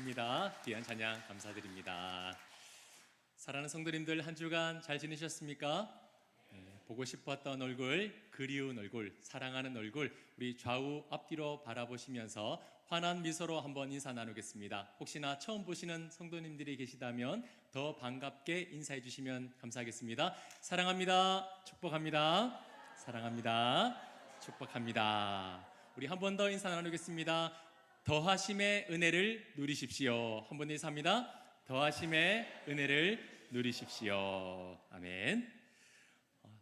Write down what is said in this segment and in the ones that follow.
찬양드립니다. 귀한 찬양 감사드립니다. 사랑하는 성도님들, 한 주간 잘 지내셨습니까? 보고 싶었던 얼굴, 그리운 얼굴, 사랑하는 얼굴, 우리 좌우 앞뒤로 바라보시면서 환한 미소로 한번 인사 나누겠습니다. 혹시나 처음 보시는 성도님들이 계시다면 더 반갑게 인사해 주시면 감사하겠습니다. 사랑합니다. 축복합니다. 사랑합니다. 축복합니다. 우리 한 번 더 인사 나누겠습니다. 더하심의 은혜를 누리십시오. 한 번 더 인사합니다. 더하심의 은혜를 누리십시오. 아멘.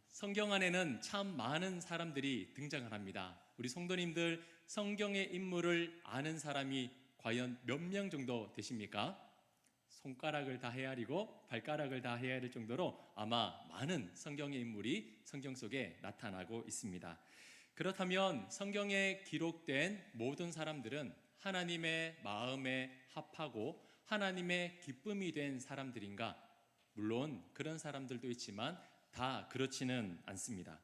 성경 안에는 참 많은 사람들이 등장을 합니다. 우리 성도님들, 성경의 인물을 아는 사람이 과연 몇 명 정도 되십니까? 손가락을 다 헤아리고 발가락을 다 헤아릴 정도로 아마 많은 성경의 인물이 성경 속에 나타나고 있습니다. 그렇다면 성경에 기록된 모든 사람들은 하나님의 마음에 합하고 하나님의 기쁨이 된 사람들인가? 물론 그런 사람들도 있지만 다 그렇지는 않습니다.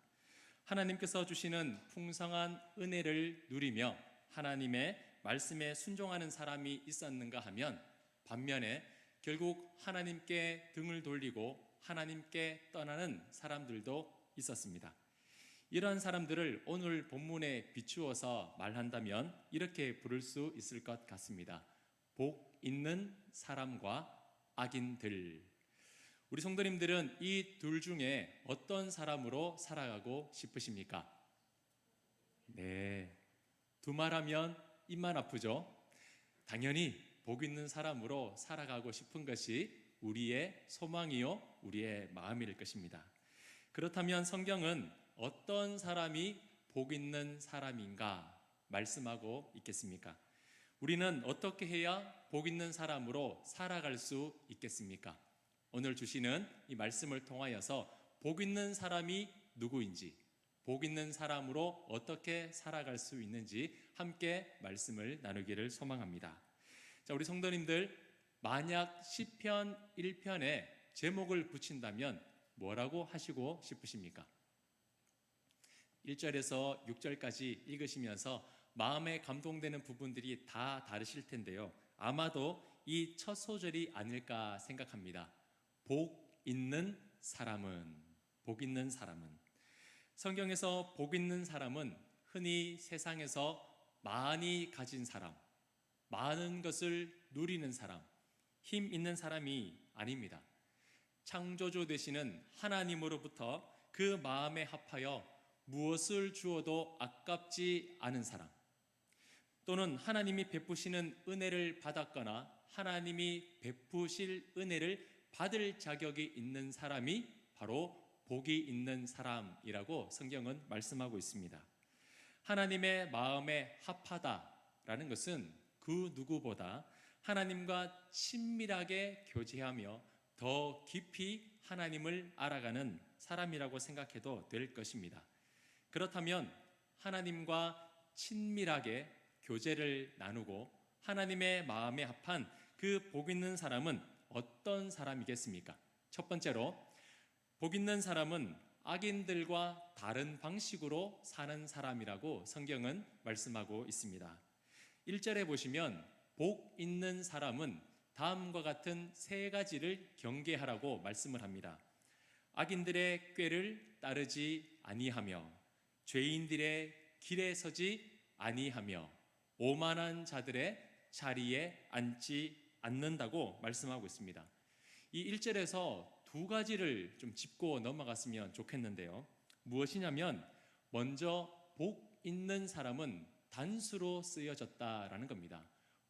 하나님께서 주시는 풍성한 은혜를 누리며 하나님의 말씀에 순종하는 사람이 있었는가 하면, 반면에 결국 하나님께 등을 돌리고 하나님께 떠나는 사람들도 있었습니다. 이러한 사람들을 오늘 본문에 비추어서 말한다면 이렇게 부를 수 있을 것 같습니다. 복 있는 사람과 악인들. 우리 성도님들은 이 둘 중에 어떤 사람으로 살아가고 싶으십니까? 네, 두말하면 입만 아프죠? 당연히 복 있는 사람으로 살아가고 싶은 것이 우리의 소망이요, 우리의 마음일 것입니다. 그렇다면 성경은 어떤 사람이 복 있는 사람인가 말씀하고 있겠습니까? 우리는 어떻게 해야 복 있는 사람으로 살아갈 수 있겠습니까? 오늘 주시는 이 말씀을 통하여서 복 있는 사람이 누구인지, 복 있는 사람으로 어떻게 살아갈 수 있는지 함께 말씀을 나누기를 소망합니다. 자, 우리 성도님들, 만약 시편 1편에 제목을 붙인다면 뭐라고 하시고 싶으십니까? 1절에서 6절까지 읽으시면서 마음에 감동되는 부분들이 다 다르실 텐데요, 아마도 이 첫 소절이 아닐까 생각합니다. 복 있는 사람은, 복 있는 사람은. 성경에서 복 있는 사람은 흔히 세상에서 많이 가진 사람, 많은 것을 누리는 사람, 힘 있는 사람이 아닙니다. 창조주 되시는 하나님으로부터 그 마음에 합하여 무엇을 주어도 아깝지 않은 사람, 또는 하나님이 베푸시는 은혜를 받았거나 하나님이 베푸실 은혜를 받을 자격이 있는 사람이 바로 복이 있는 사람이라고 성경은 말씀하고 있습니다. 하나님의 마음에 합하다라는 것은 그 누구보다 하나님과 친밀하게 교제하며 더 깊이 하나님을 알아가는 사람이라고 생각해도 될 것입니다. 그렇다면 하나님과 친밀하게 교제를 나누고 하나님의 마음에 합한 그 복 있는 사람은 어떤 사람이겠습니까? 첫 번째로, 복 있는 사람은 악인들과 다른 방식으로 사는 사람이라고 성경은 말씀하고 있습니다. 1절에 보시면 복 있는 사람은 다음과 같은 세 가지를 경계하라고 말씀을 합니다. 악인들의 꾀를 따르지 아니하며, 죄인들의 길에 서지 아니하며, 오만한 자들의 자리에 앉지 않는다고 말씀하고 있습니다. 이 1절에서 두 가지를 좀 짚고 넘어갔으면 좋겠는데요, 무엇이냐면 먼저 복 있는 사람은 단수로 쓰여졌다라는 겁니다.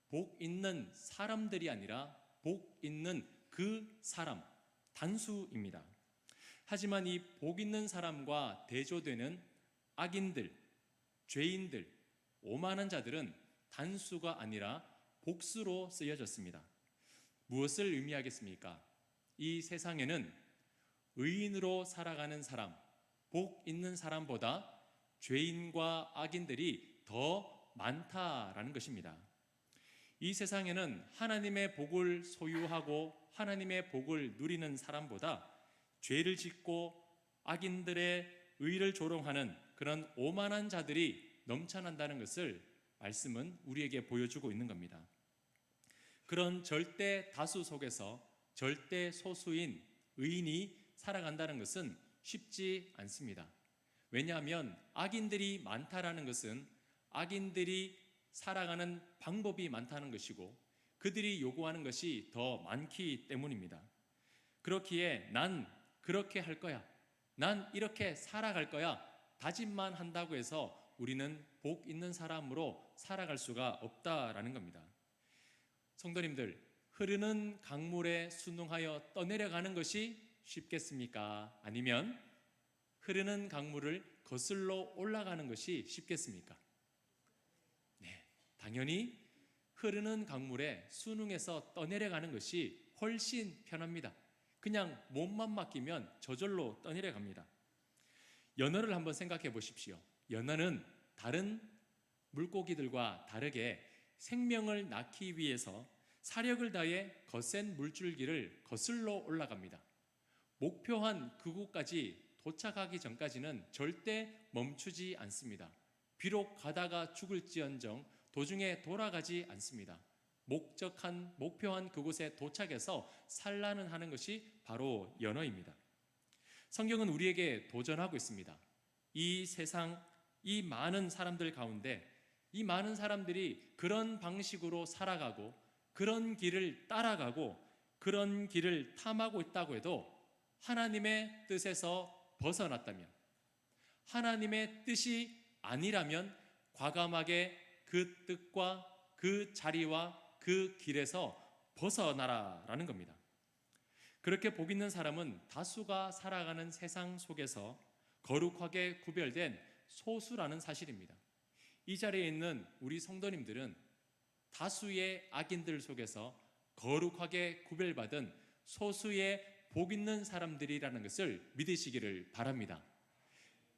복 있는 사람들이 아니라 복 있는 그 사람, 단수입니다. 하지만 이 복 있는 사람과 대조되는 악인들, 죄인들, 오만한 자들은 단수가 아니라 복수로 쓰여졌습니다. 무엇을 의미하겠습니까? 이 세상에는 의인으로 살아가는 사람, 복 있는 사람보다 죄인과 악인들이 더 많다라는 것입니다. 이 세상에는 하나님의 복을 소유하고 하나님의 복을 누리는 사람보다 죄를 짓고 악인들의 의를 조롱하는 그런 오만한 자들이 넘쳐난다는 것을 말씀은 우리에게 보여주고 있는 겁니다. 그런 절대 다수 속에서 절대 소수인 의인이 살아간다는 것은 쉽지 않습니다. 왜냐하면 악인들이 많다라는 것은 악인들이 살아가는 방법이 많다는 것이고 그들이 요구하는 것이 더 많기 때문입니다. 그렇기에 난 그렇게 할 거야, 난 이렇게 살아갈 거야 다짐만 한다고 해서 우리는 복 있는 사람으로 살아갈 수가 없다라는 겁니다. 성도님들, 흐르는 강물에 순응하여 떠내려가는 것이 쉽겠습니까? 아니면 흐르는 강물을 거슬러 올라가는 것이 쉽겠습니까? 네, 당연히 흐르는 강물에 순응해서 떠내려가는 것이 훨씬 편합니다. 그냥 몸만 맡기면 저절로 떠내려갑니다. 연어를 한번 생각해 보십시오. 연어는 다른 물고기들과 다르게 생명을 낳기 위해서 사력을 다해 거센 물줄기를 거슬러 올라갑니다. 목표한 그곳까지 도착하기 전까지는 절대 멈추지 않습니다. 비록 가다가 죽을지언정 도중에 돌아가지 않습니다. 목표한 그곳에 도착해서 산란을 하는 것이 바로 연어입니다. 성경은 우리에게 도전하고 있습니다. 이 세상, 이 많은 사람들 가운데 이 많은 사람들이 그런 방식으로 살아가고 그런 길을 따라가고 그런 길을 탐하고 있다고 해도 하나님의 뜻에서 벗어났다면, 하나님의 뜻이 아니라면 과감하게 그 뜻과 그 자리와 그 길에서 벗어나라라는 겁니다. 그렇게 복 있는 사람은 다수가 살아가는 세상 속에서 거룩하게 구별된 소수라는 사실입니다. 이 자리에 있는 우리 성도님들은 다수의 악인들 속에서 거룩하게 구별받은 소수의 복 있는 사람들이라는 것을 믿으시기를 바랍니다.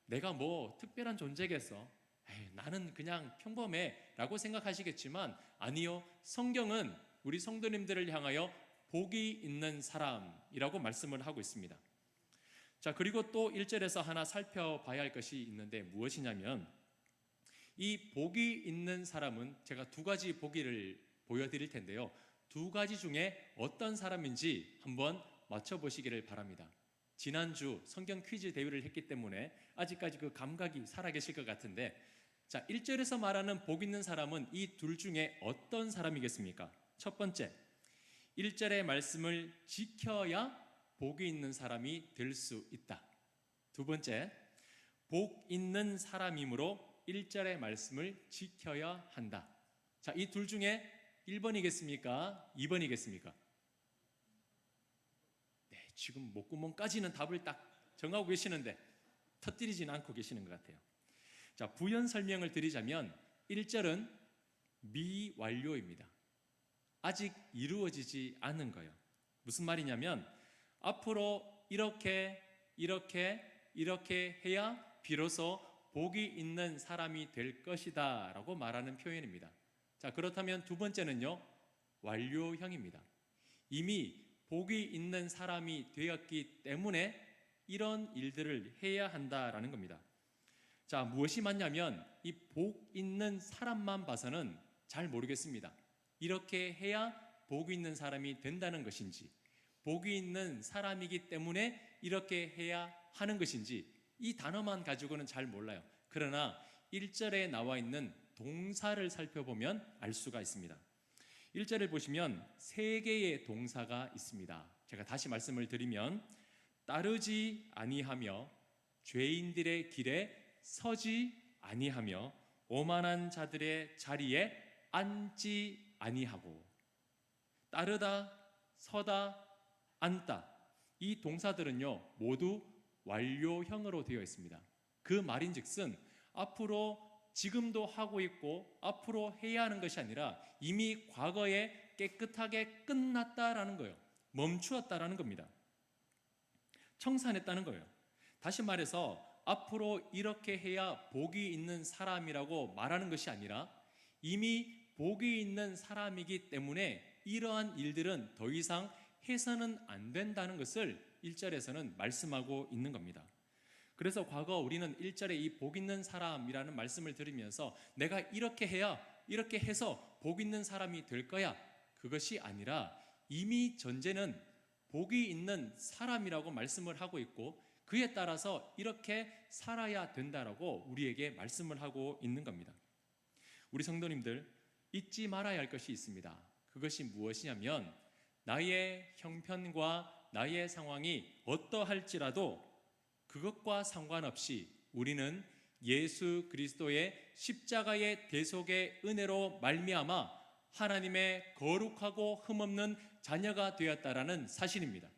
내가 뭐 특별한 존재겠어? 나는 그냥 평범해 라고 생각하시겠지만 아니요, 성경은 우리 성도님들을 향하여 복이 있는 사람이라고 말씀을 하고 있습니다. 자, 그리고 또 1절에서 하나 살펴봐야 할 것이 있는데 무엇이냐면 이 복이 있는 사람은 제가 두 가지 보기를 보여드릴 텐데요. 두 가지 중에 어떤 사람인지 한번 맞춰보시기를 바랍니다. 지난주 성경 퀴즈 대회를 했기 때문에 아직까지 그 감각이 살아계실 것 같은데, 자, 1절에서 말하는 복 있는 사람은 이 둘 중에 어떤 사람이겠습니까? 첫 번째, 1절의 말씀을 지켜야 복이 있는 사람이 될 수 있다. 두 번째, 복 있는 사람이므로 1절의 말씀을 지켜야 한다. 자, 이 둘 중에 1번이겠습니까? 2번이겠습니까? 네, 지금 목구멍까지는 답을 딱 정하고 계시는데 터뜨리지는 않고 계시는 것 같아요. 자, 부연 설명을 드리자면 1절은 미완료입니다. 아직 이루어지지 않은 거예요. 무슨 말이냐면 앞으로 이렇게 해야 비로소 복이 있는 사람이 될 것이다 라고 말하는 표현입니다. 자, 그렇다면 두 번째는요, 완료형입니다. 이미 복이 있는 사람이 되었기 때문에 이런 일들을 해야 한다라는 겁니다. 자, 무엇이 맞냐면 이 복 있는 사람만 봐서는 잘 모르겠습니다. 이렇게 해야 복이 있는 사람이 된다는 것인지, 복이 있는 사람이기 때문에 이렇게 해야 하는 것인지 이 단어만 가지고는 잘 몰라요. 그러나 1절에 나와 있는 동사를 살펴보면 알 수가 있습니다. 1절을 보시면 세 개의 동사가 있습니다. 제가 다시 말씀을 드리면 따르지 아니하며 죄인들의 길에 서지 아니하며 오만한 자들의 자리에 앉지 아니하고, 따르다, 서다, 앉다, 이 동사들은요 모두 완료형으로 되어 있습니다. 그 말인즉슨 앞으로 지금도 하고 있고 앞으로 해야 하는 것이 아니라 이미 과거에 깨끗하게 끝났다라는 거예요. 멈추었다라는 겁니다. 청산했다는 거예요. 다시 말해서 앞으로 이렇게 해야 복이 있는 사람이라고 말하는 것이 아니라 이미 복이 있는 사람이기 때문에 이러한 일들은 더 이상 해서는 안 된다는 것을 1절에서는 말씀하고 있는 겁니다. 그래서 과거 우리는 1절에 이 복 있는 사람이라는 말씀을 들으면서 내가 이렇게 해야, 이렇게 해서 복 있는 사람이 될 거야, 그것이 아니라 이미 전제는 복이 있는 사람이라고 말씀을 하고 있고 그에 따라서 이렇게 살아야 된다라고 우리에게 말씀을 하고 있는 겁니다. 우리 성도님들 잊지 말아야 할 것이 있습니다. 그것이 무엇이냐면 나의 형편과 나의 상황이 어떠할지라도 그것과 상관없이 우리는 예수 그리스도의 십자가의 대속의 은혜로 말미암아 하나님의 거룩하고 흠없는 자녀가 되었다라는 사실입니다.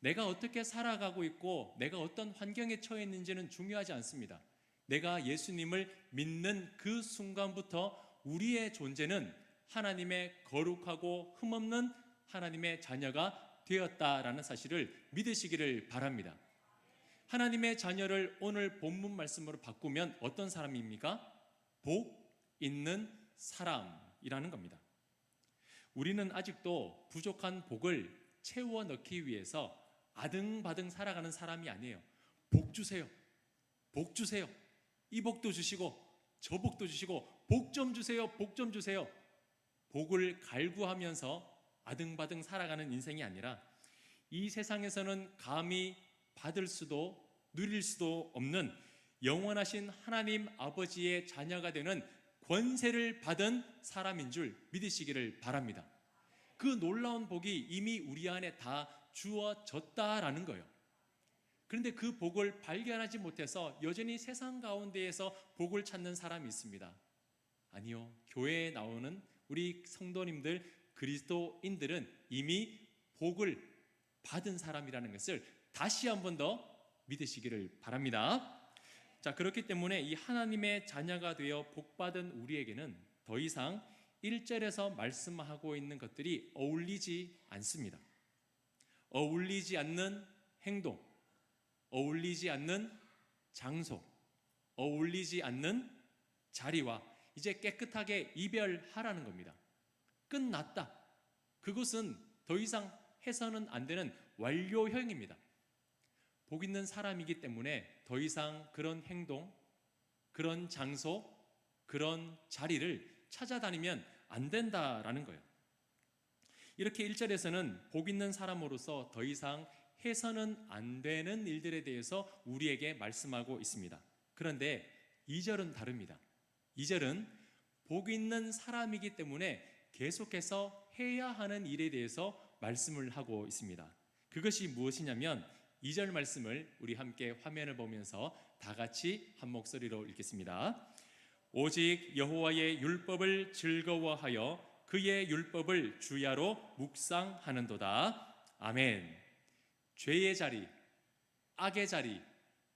내가 어떻게 살아가고 있고 내가 어떤 환경에 처해 있는지는 중요하지 않습니다. 내가 예수님을 믿는 그 순간부터 우리의 존재는 하나님의 거룩하고 흠없는 하나님의 자녀가 되었다라는 사실을 믿으시기를 바랍니다. 하나님의 자녀를 오늘 본문 말씀으로 바꾸면 어떤 사람입니까? 복 있는 사람이라는 겁니다. 우리는 아직도 부족한 복을 채워 넣기 위해서 아등바등 살아가는 사람이 아니에요. 복 주세요. 복 주세요. 이 복도 주시고 저 복도 주시고 복 좀 주세요. 복 좀 주세요. 복을 갈구하면서 아등바등 살아가는 인생이 아니라 이 세상에서는 감히 받을 수도 누릴 수도 없는 영원하신 하나님 아버지의 자녀가 되는 권세를 받은 사람인 줄 믿으시기를 바랍니다. 그 놀라운 복이 이미 우리 안에 다 주어졌다라는 거예요. 그런데 그 복을 발견하지 못해서 여전히 세상 가운데에서 복을 찾는 사람이 있습니다. 아니요, 교회에 나오는 우리 성도님들 그리스도인들은 이미 복을 받은 사람이라는 것을 다시 한 번 더 믿으시기를 바랍니다. 자, 그렇기 때문에 이 하나님의 자녀가 되어 복받은 우리에게는 더 이상 1절에서 말씀하고 있는 것들이 어울리지 않습니다. 어울리지 않는 행동, 어울리지 않는 장소, 어울리지 않는 자리와 이제 깨끗하게 이별하라는 겁니다. 끝났다. 그것은 더 이상 해서는 안 되는 완료형입니다. 복 있는 사람이기 때문에 더 이상 그런 행동, 그런 장소, 그런 자리를 찾아다니면 안 된다라는 거예요. 이렇게 1절에서는 복 있는 사람으로서 더 이상 해서는 안 되는 일들에 대해서 우리에게 말씀하고 있습니다. 그런데 2절은 다릅니다. 2절은 복 있는 사람이기 때문에 계속해서 해야 하는 일에 대해서 말씀을 하고 있습니다. 그것이 무엇이냐면 2절 말씀을 우리 함께 화면을 보면서 다 같이 한 목소리로 읽겠습니다. 오직 여호와의 율법을 즐거워하여 그의 율법을 주야로 묵상하는도다. 아멘. 죄의 자리, 악의 자리,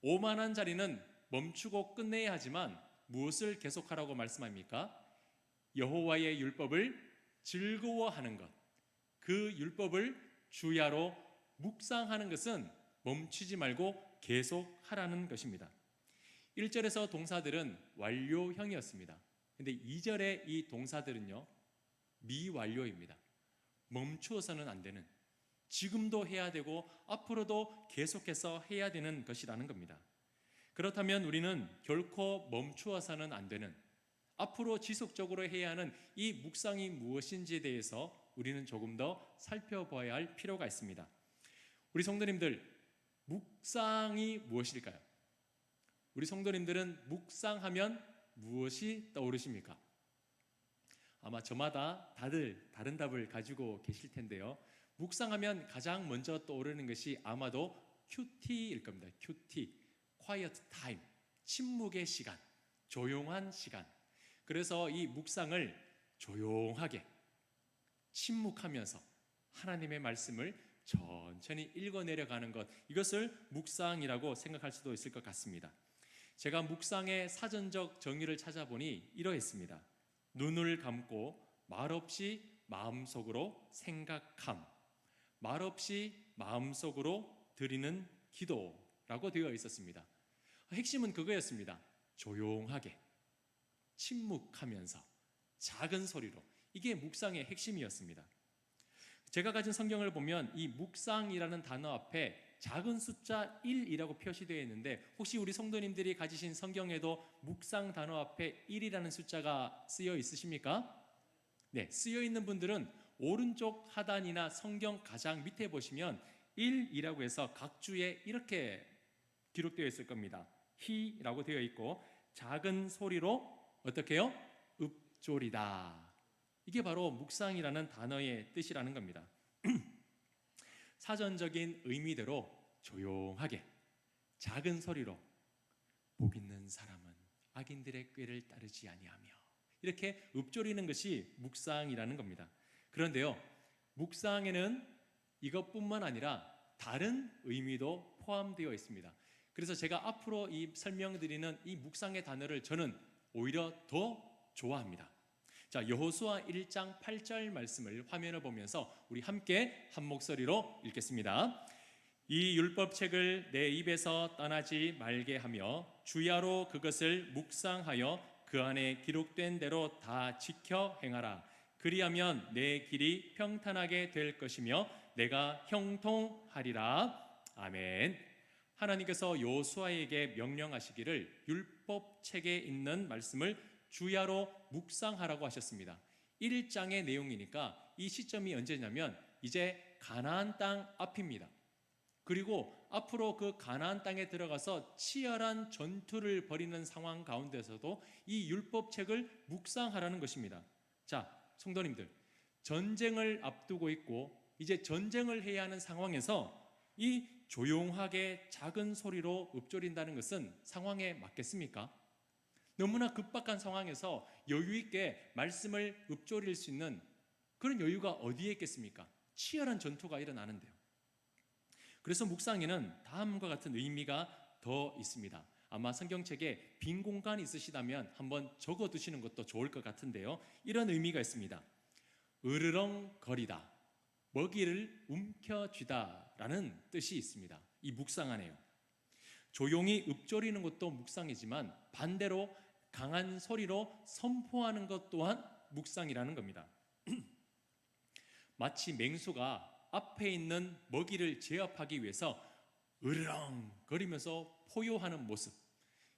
오만한 자리는 멈추고 끝내야 하지만 무엇을 계속하라고 말씀합니까? 여호와의 율법을 즐거워하는 것, 그 율법을 주야로 묵상하는 것은 멈추지 말고 계속하라는 것입니다. 1절에서 동사들은 완료형이었습니다. 그런데 2절의 이 동사들은요, 미완료입니다. 멈추어서는 안 되는, 지금도 해야 되고 앞으로도 계속해서 해야 되는 것이라는 겁니다. 그렇다면 우리는 결코 멈추어서는 안 되는, 앞으로 지속적으로 해야 하는 이 묵상이 무엇인지에 대해서 우리는 조금 더 살펴봐야 할 필요가 있습니다. 우리 성도님들, 묵상이 무엇일까요? 우리 성도님들은 묵상하면 무엇이 떠오르십니까? 아마 저마다 다들 다른 답을 가지고 계실 텐데요. 묵상하면 가장 먼저 떠오르는 것이 아마도 큐티일 겁니다. 큐티, quiet time, 침묵의 시간, 조용한 시간. 그래서 이 묵상을 조용하게 침묵하면서 하나님의 말씀을 천천히 읽어내려가는 것, 이것을 묵상이라고 생각할 수도 있을 것 같습니다. 제가 묵상의 사전적 정의를 찾아보니 이러했습니다. 눈을 감고 말없이 마음속으로 생각함, 말없이 마음속으로 드리는 기도라고 되어 있었습니다. 핵심은 그거였습니다. 조용하게, 침묵하면서, 작은 소리로. 이게 묵상의 핵심이었습니다. 제가 가진 성경을 보면 이 묵상이라는 단어 앞에 작은 숫자 1이라고 표시되어 있는데 혹시 우리 성도님들이 가지신 성경에도 묵상 단어 앞에 1이라는 숫자가 쓰여 있으십니까? 네, 쓰여 있는 분들은 오른쪽 하단이나 성경 가장 밑에 보시면 1이라고 해서 각 주에 이렇게 기록되어 있을 겁니다. 히라고 되어 있고 작은 소리로 어떻게 해요? 읊조리다. 이게 바로 묵상이라는 단어의 뜻이라는 겁니다. 사전적인 의미대로 조용하게 작은 소리로 복 있는 사람은 악인들의 꾀를 따르지 아니하며 이렇게 읊조리는 것이 묵상이라는 겁니다. 그런데요, 묵상에는 이것뿐만 아니라 다른 의미도 포함되어 있습니다. 그래서 제가 앞으로 이 설명드리는 이 묵상의 단어를 저는 오히려 더 좋아합니다. 자, 여호수아 1장 8절 말씀을 화면을 보면서 우리 함께 한 목소리로 읽겠습니다. 이 율법책을 내 입에서 떠나지 말게 하며 주야로 그것을 묵상하여 그 안에 기록된 대로 다 지켜 행하라. 그리하면 내 길이 평탄하게 될 것이며 내가 형통하리라. 아멘. 하나님께서 여호수아에게 명령하시기를 율법책에 있는 말씀을 주야로 묵상하라고 하셨습니다. 1장의 내용이니까 이 시점이 언제냐면 이제 가나안 땅 앞입니다. 그리고 앞으로 그 가나안 땅에 들어가서 치열한 전투를 벌이는 상황 가운데서도 이 율법책을 묵상하라는 것입니다. 자, 성도님들, 전쟁을 앞두고 있고 이제 전쟁을 해야 하는 상황에서 이 조용하게 작은 소리로 읊조린다는 것은 상황에 맞겠습니까? 너무나 급박한 상황에서 여유 있게 말씀을 읊조릴 수 있는 그런 여유가 어디에 있겠습니까? 치열한 전투가 일어나는데요. 그래서 묵상에는 다음과 같은 의미가 더 있습니다. 아마 성경책에 빈 공간이 있으시다면 한번 적어 두시는 것도 좋을 것 같은데요. 이런 의미가 있습니다. 으르렁거리다, 먹이를 움켜쥐다 라는 뜻이 있습니다. 이 묵상 안에요. 조용히 읊조리는 것도 묵상이지만 반대로 강한 소리로 선포하는 것 또한 묵상이라는 겁니다. 마치 맹수가 앞에 있는 먹이를 제압하기 위해서 으르렁거리면서 포효하는 모습,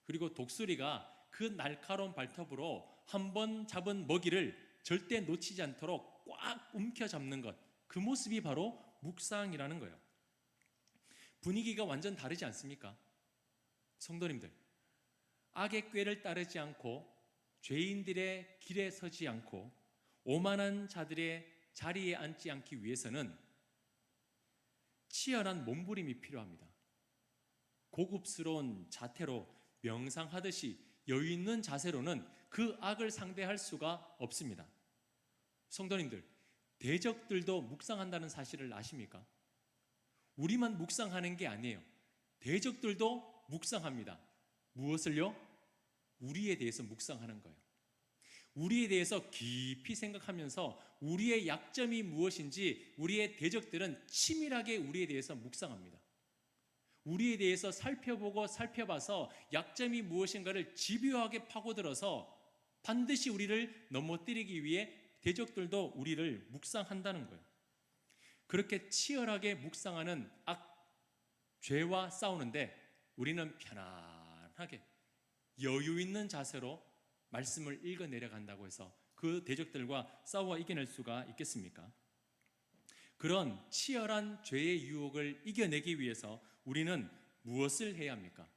그리고 독수리가 그 날카로운 발톱으로 한번 잡은 먹이를 절대 놓치지 않도록 꽉 움켜잡는 것, 그 모습이 바로 묵상이라는 거예요. 분위기가 완전 다르지 않습니까? 성도님들, 악의 꾀를 따르지 않고 죄인들의 길에 서지 않고 오만한 자들의 자리에 앉지 않기 위해서는 치열한 몸부림이 필요합니다. 고급스러운 자태로 명상하듯이 여유 있는 자세로는 그 악을 상대할 수가 없습니다. 성도님들, 대적들도 묵상한다는 사실을 아십니까? 우리만 묵상하는 게 아니에요. 대적들도 묵상합니다. 무엇을요? 우리에 대해서 묵상하는 거예요. 우리에 대해서 깊이 생각하면서 우리의 약점이 무엇인지 우리의 대적들은 치밀하게 우리에 대해서 묵상합니다. 우리에 대해서 살펴보고 살펴봐서 약점이 무엇인가를 집요하게 파고들어서 반드시 우리를 넘어뜨리기 위해 대적들도 우리를 묵상한다는 거예요. 그렇게 치열하게 묵상하는 죄와 싸우는데 우리는 편안하게 여유 있는 자세로 말씀을 읽어 내려간다고 해서 그 대적들과 싸워 이겨낼 수가 있겠습니까? 그런 치열한 죄의 유혹을 이겨내기 위해서 우리는 무엇을 해야 합니까?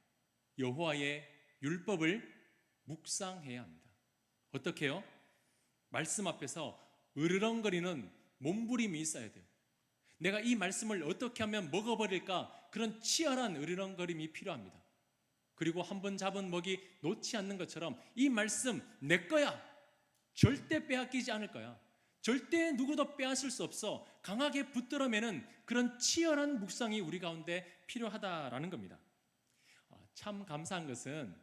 여호와의 율법을 묵상해야 합니다. 어떻게 해요? 말씀 앞에서 으르렁거리는 몸부림이 있어야 돼요. 내가 이 말씀을 어떻게 하면 먹어버릴까? 그런 치열한 으르렁거림이 필요합니다. 그리고 한번 잡은 먹이 놓지 않는 것처럼 이 말씀 내 거야. 절대 빼앗기지 않을 거야. 절대 누구도 빼앗을 수 없어. 강하게 붙들어매는 그런 치열한 묵상이 우리 가운데 필요하다라는 겁니다. 참 감사한 것은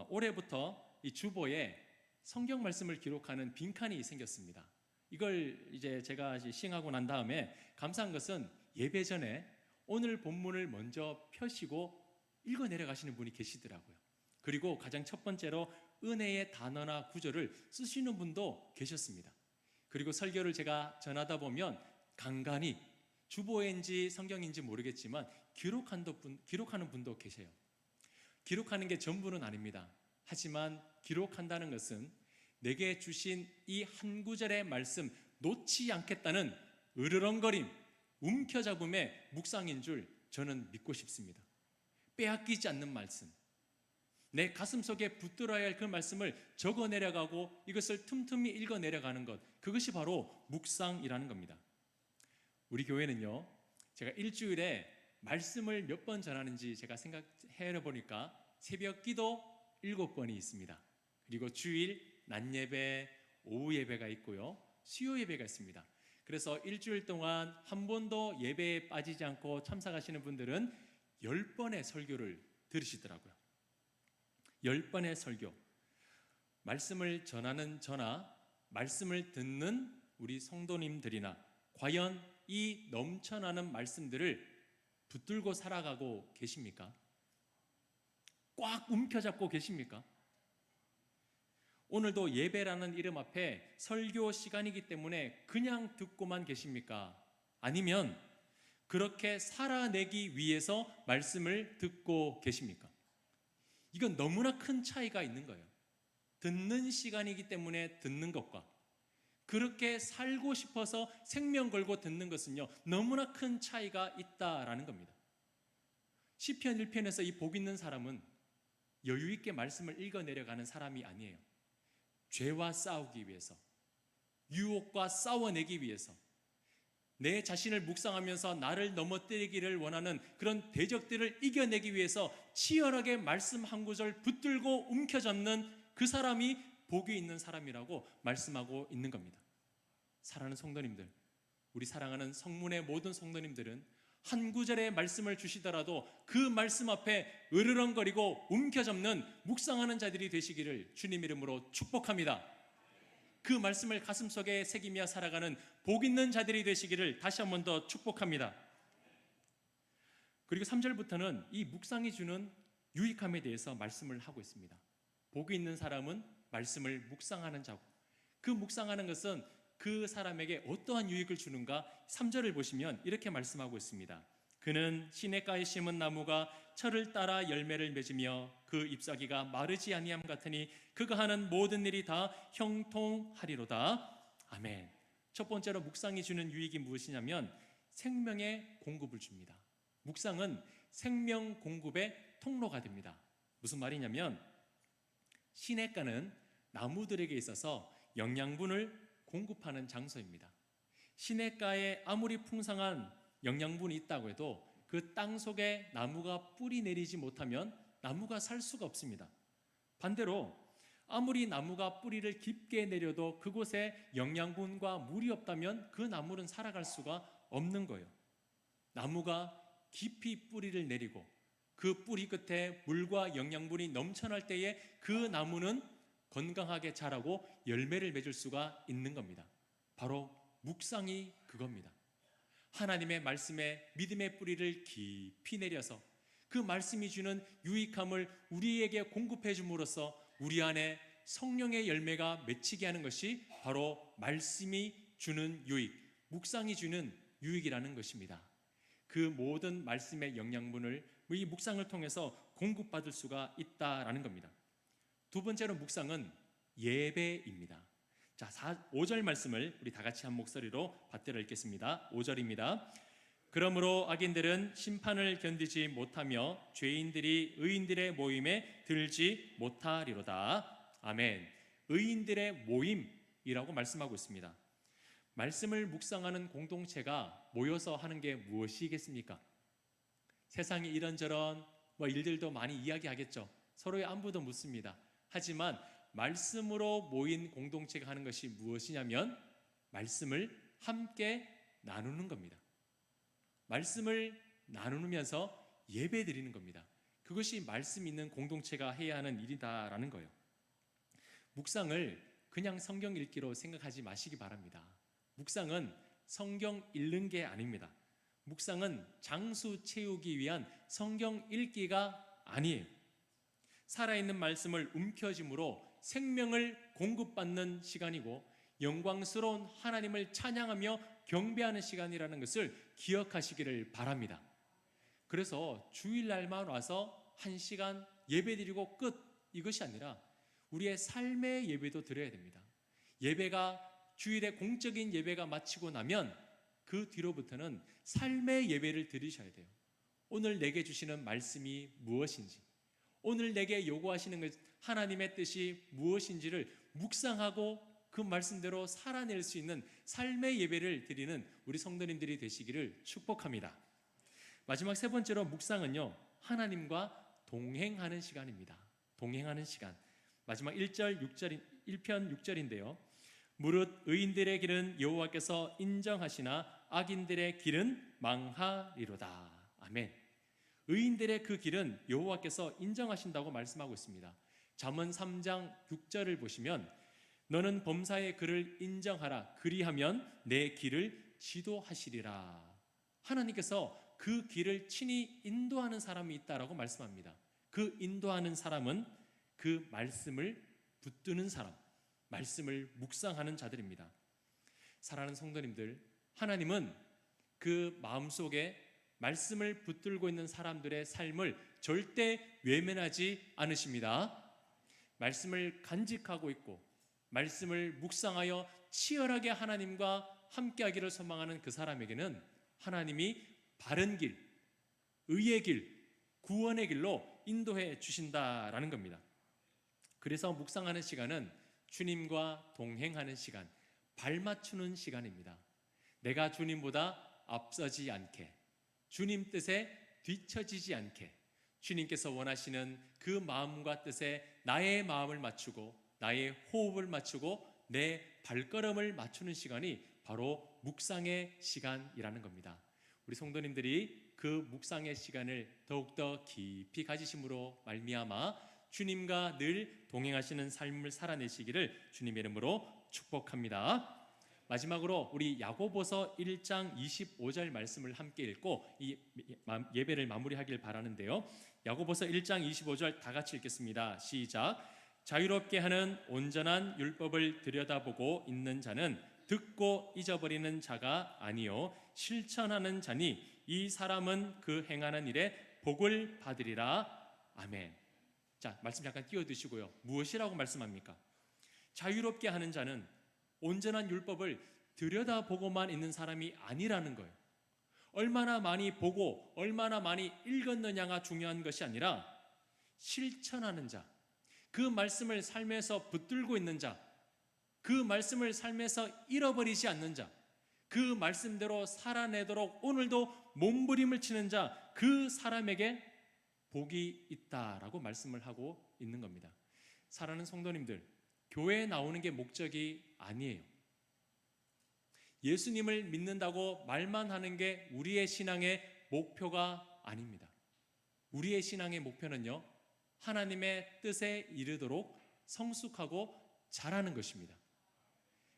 올해부터 이 주보에 성경 말씀을 기록하는 빈칸이 생겼습니다. 이걸 이제 제가 시행하고 난 다음에 감사한 것은 예배 전에 오늘 본문을 먼저 펴시고 읽어 내려가시는 분이 계시더라고요. 그리고 가장 첫 번째로 은혜의 단어나 구절을 쓰시는 분도 계셨습니다. 그리고 설교를 제가 전하다 보면 간간히 주보인지 성경인지 모르겠지만 기록하는 분도 계세요. 기록하는 게 전부는 아닙니다. 하지만 기록한다는 것은 내게 주신 이 한 구절의 말씀 놓지 않겠다는 으르렁거림, 움켜잡음의 묵상인 줄 저는 믿고 싶습니다. 빼앗기지 않는 말씀, 내 가슴 속에 붙들어야 할 그 말씀을 적어 내려가고 이것을 틈틈이 읽어 내려가는 것, 그것이 바로 묵상이라는 겁니다. 우리 교회는요, 제가 일주일에 말씀을 몇 번 전하는지 제가 생각해 보니까 새벽 기도 7번이 있습니다. 그리고 주일 낮 예배, 오후 예배가 있고요, 수요 예배가 있습니다. 그래서 일주일 동안 한 번도 예배에 빠지지 않고 참석하시는 분들은 10번의 설교를 들으시더라고요. 10번의 설교. 말씀을 전하는 저나 말씀을 듣는 우리 성도님들이나 과연 이 넘쳐나는 말씀들을 붙들고 살아가고 계십니까? 꽉 움켜잡고 계십니까? 오늘도 예배라는 이름 앞에 설교 시간이기 때문에 그냥 듣고만 계십니까? 아니면 그렇게 살아내기 위해서 말씀을 듣고 계십니까? 이건 너무나 큰 차이가 있는 거예요. 듣는 시간이기 때문에 듣는 것과 그렇게 살고 싶어서 생명 걸고 듣는 것은요, 너무나 큰 차이가 있다라는 겁니다. 시편 1편에서 이 복 있는 사람은 여유 있게 말씀을 읽어 내려가는 사람이 아니에요. 죄와 싸우기 위해서, 유혹과 싸워내기 위해서, 내 자신을 묵상하면서 나를 넘어뜨리기를 원하는 그런 대적들을 이겨내기 위해서 치열하게 말씀 한 구절 붙들고 움켜잡는 그 사람이 복이 있는 사람이라고 말씀하고 있는 겁니다. 사랑하는 성도님들, 우리 사랑하는 성문의 모든 성도님들은 한 구절의 말씀을 주시더라도 그 말씀 앞에 으르렁거리고 움켜잡는 묵상하는 자들이 되시기를 주님 이름으로 축복합니다. 그 말씀을 가슴속에 새기며 살아가는 복 있는 자들이 되시기를 다시 한 번 더 축복합니다. 그리고 3절부터는 이 묵상이 주는 유익함에 대해서 말씀을 하고 있습니다. 복이 있는 사람은 말씀을 묵상하는 자고, 그 묵상하는 것은 그 사람에게 어떠한 유익을 주는가? 3절을 보시면 이렇게 말씀하고 있습니다. 그는 시냇가에 심은 나무가 철을 따라 열매를 맺으며 그 잎사귀가 마르지 아니함 같으니 그가 하는 모든 일이 다 형통하리로다. 아멘. 첫 번째로 묵상이 주는 유익이 무엇이냐면 생명의 공급을 줍니다. 묵상은 생명 공급의 통로가 됩니다. 무슨 말이냐면 시냇가는 나무들에게 있어서 영양분을 공급하는 장소입니다. 시냇가에 아무리 풍성한 영양분이 있다고 해도 그 땅 속에 나무가 뿌리 내리지 못하면 나무가 살 수가 없습니다. 반대로 아무리 나무가 뿌리를 깊게 내려도 그곳에 영양분과 물이 없다면 그 나무는 살아갈 수가 없는 거예요. 나무가 깊이 뿌리를 내리고 그 뿌리 끝에 물과 영양분이 넘쳐날 때에 그 나무는 건강하게 자라고 열매를 맺을 수가 있는 겁니다. 바로 묵상이 그겁니다. 하나님의 말씀에 믿음의 뿌리를 깊이 내려서 그 말씀이 주는 유익함을 우리에게 공급해 줌으로써 우리 안에 성령의 열매가 맺히게 하는 것이 바로 말씀이 주는 유익, 묵상이 주는 유익이라는 것입니다. 그 모든 말씀의 영양분을 이 묵상을 통해서 공급받을 수가 있다라는 겁니다. 두 번째로 묵상은 예배입니다. 자, 5절 말씀을 우리 다 같이 한 목소리로 받들어 읽겠습니다. 5절입니다. 그러므로 악인들은 심판을 견디지 못하며 죄인들이 의인들의 모임에 들지 못하리로다. 아멘. 의인들의 모임이라고 말씀하고 있습니다. 말씀을 묵상하는 공동체가 모여서 하는 게 무엇이겠습니까? 세상에 이런저런 일들도 많이 이야기하겠죠. 서로의 안부도 묻습니다. 하지만 말씀으로 모인 공동체가 하는 것이 무엇이냐면 말씀을 함께 나누는 겁니다. 말씀을 나누면서 예배 드리는 겁니다. 그것이 말씀 있는 공동체가 해야 하는 일이다라는 거예요. 묵상을 그냥 성경 읽기로 생각하지 마시기 바랍니다. 묵상은 성경 읽는 게 아닙니다. 묵상은 장수 채우기 위한 성경 읽기가 아니에요. 살아있는 말씀을 움켜쥐므로 생명을 공급받는 시간이고 영광스러운 하나님을 찬양하며 경배하는 시간이라는 것을 기억하시기를 바랍니다. 그래서 주일날만 와서 1시간 예배드리고 끝, 이것이 아니라 우리의 삶의 예배도 드려야 됩니다. 예배가 주일에 공적인 예배가 마치고 나면 그 뒤로부터는 삶의 예배를 드리셔야 돼요. 오늘 내게 주시는 말씀이 무엇인지, 오늘 내게 요구하시는 것, 하나님의 뜻이 무엇인지를 묵상하고 그 말씀대로 살아낼 수 있는 삶의 예배를 드리는 우리 성도님들이 되시기를 축복합니다. 마지막 세 번째로 묵상은요, 하나님과 동행하는 시간입니다. 동행하는 시간. 마지막 1편 6절인데요. 무릇 의인들의 길은 여호와께서 인정하시나 악인들의 길은 망하리로다. 아멘. 의인들의 그 길은 여호와께서 인정하신다고 말씀하고 있습니다. 잠언 3장 6절을 보시면 너는 범사의 그를 인정하라. 그리하면 내 길을 지도하시리라. 하나님께서 그 길을 친히 인도하는 사람이 있다라고 말씀합니다. 그 인도하는 사람은 그 말씀을 붙드는 사람, 말씀을 묵상하는 자들입니다. 사랑하는 성도님들, 하나님은 그 마음속에 말씀을 붙들고 있는 사람들의 삶을 절대 외면하지 않으십니다. 말씀을 간직하고 있고 말씀을 묵상하여 치열하게 하나님과 함께하기를 소망하는 그 사람에게는 하나님이 바른 길, 의의 길, 구원의 길로 인도해 주신다라는 겁니다. 그래서 묵상하는 시간은 주님과 동행하는 시간, 발맞추는 시간입니다. 내가 주님보다 앞서지 않게, 주님 뜻에 뒤처지지 않게, 주님께서 원하시는 그 마음과 뜻에 나의 마음을 맞추고 나의 호흡을 맞추고 내 발걸음을 맞추는 시간이 바로 묵상의 시간이라는 겁니다. 우리 성도님들이 그 묵상의 시간을 더욱더 깊이 가지심으로 말미암아 주님과 늘 동행하시는 삶을 살아내시기를 주님의 이름으로 축복합니다. 마지막으로 우리 야고보서 1장 25절 말씀을 함께 읽고 이 예배를 마무리하길 바라는데요. 야고보서 1장 25절 다 같이 읽겠습니다. 시작. 자유롭게 하는 온전한 율법을 들여다보고 있는 자는 듣고 잊어버리는 자가 아니요 실천하는 자니 이 사람은 그 행하는 일에 복을 받으리라. 아멘. 자, 말씀 잠깐 띄워두시고요. 무엇이라고 말씀합니까? 자유롭게 하는 자는 온전한 율법을 들여다보고만 있는 사람이 아니라는 거예요. 얼마나 많이 보고 얼마나 많이 읽었느냐가 중요한 것이 아니라 실천하는 자, 그 말씀을 삶에서 붙들고 있는 자, 그 말씀을 삶에서 잃어버리지 않는 자, 그 말씀대로 살아내도록 오늘도 몸부림을 치는 자, 그 사람에게 복이 있다라고 말씀을 하고 있는 겁니다. 사랑하는 성도님들, 교회에 나오는 게 목적이 아니에요. 예수님을 믿는다고 말만 하는 게 우리의 신앙의 목표가 아닙니다. 우리의 신앙의 목표는요, 하나님의 뜻에 이르도록 성숙하고 자라는 것입니다.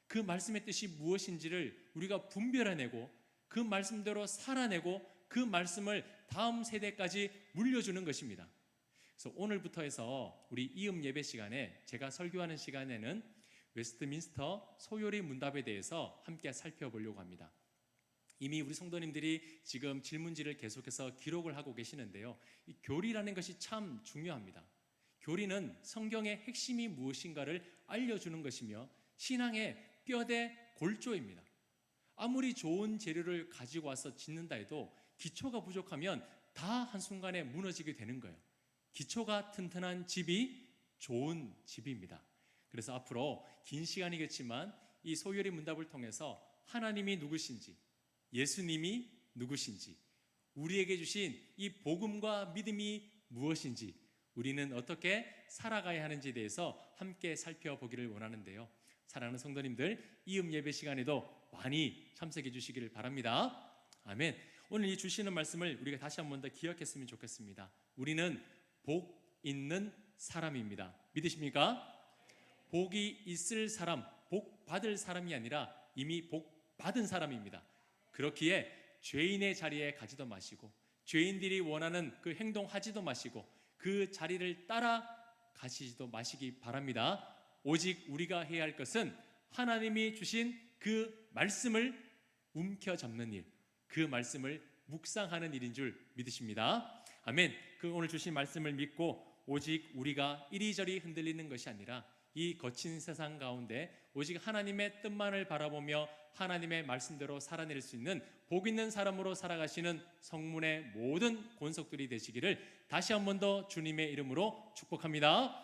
그 말씀의 뜻이 무엇인지를 우리가 분별해내고 그 말씀대로 살아내고 그 말씀을 다음 세대까지 물려주는 것입니다. 그래서 오늘부터 해서 우리 이음 예배 시간에 제가 설교하는 시간에는 웨스트민스터 소요리 문답에 대해서 함께 살펴보려고 합니다. 이미 우리 성도님들이 지금 질문지를 계속해서 기록을 하고 계시는데요. 이 교리라는 것이 참 중요합니다. 교리는 성경의 핵심이 무엇인가를 알려주는 것이며 신앙의 뼈대 골조입니다. 아무리 좋은 재료를 가지고 와서 짓는다 해도 기초가 부족하면 다 한순간에 무너지게 되는 거예요. 기초가 튼튼한 집이 좋은 집입니다. 그래서 앞으로 긴 시간이겠지만 이 소요리 문답을 통해서 하나님이 누구신지, 예수님이 누구신지, 우리에게 주신 이 복음과 믿음이 무엇인지, 우리는 어떻게 살아가야 하는지에 대해서 함께 살펴보기를 원하는데요. 사랑하는 성도님들, 이음 예배 시간에도 많이 참석해 주시기를 바랍니다. 아멘. 오늘 이 주시는 말씀을 우리가 다시 한 번 더 기억했으면 좋겠습니다. 우리는 복 있는 사람입니다. 믿으십니까? 복이 있을 사람, 복 받을 사람이 아니라 이미 복 받은 사람입니다. 그렇기에 죄인의 자리에 가지도 마시고 죄인들이 원하는 그 행동하지도 마시고 그 자리를 따라 가시지도 마시기 바랍니다. 오직 우리가 해야 할 것은 하나님이 주신 그 말씀을 움켜잡는 일, 그 말씀을 묵상하는 일인 줄 믿으십니다. 아멘. 그 오늘 주신 말씀을 믿고 오직 우리가 이리저리 흔들리는 것이 아니라 이 거친 세상 가운데 오직 하나님의 뜻만을 바라보며 하나님의 말씀대로 살아낼 수 있는 복 있는 사람으로 살아가시는 성문의 모든 권속들이 되시기를 다시 한 번 더 주님의 이름으로 축복합니다.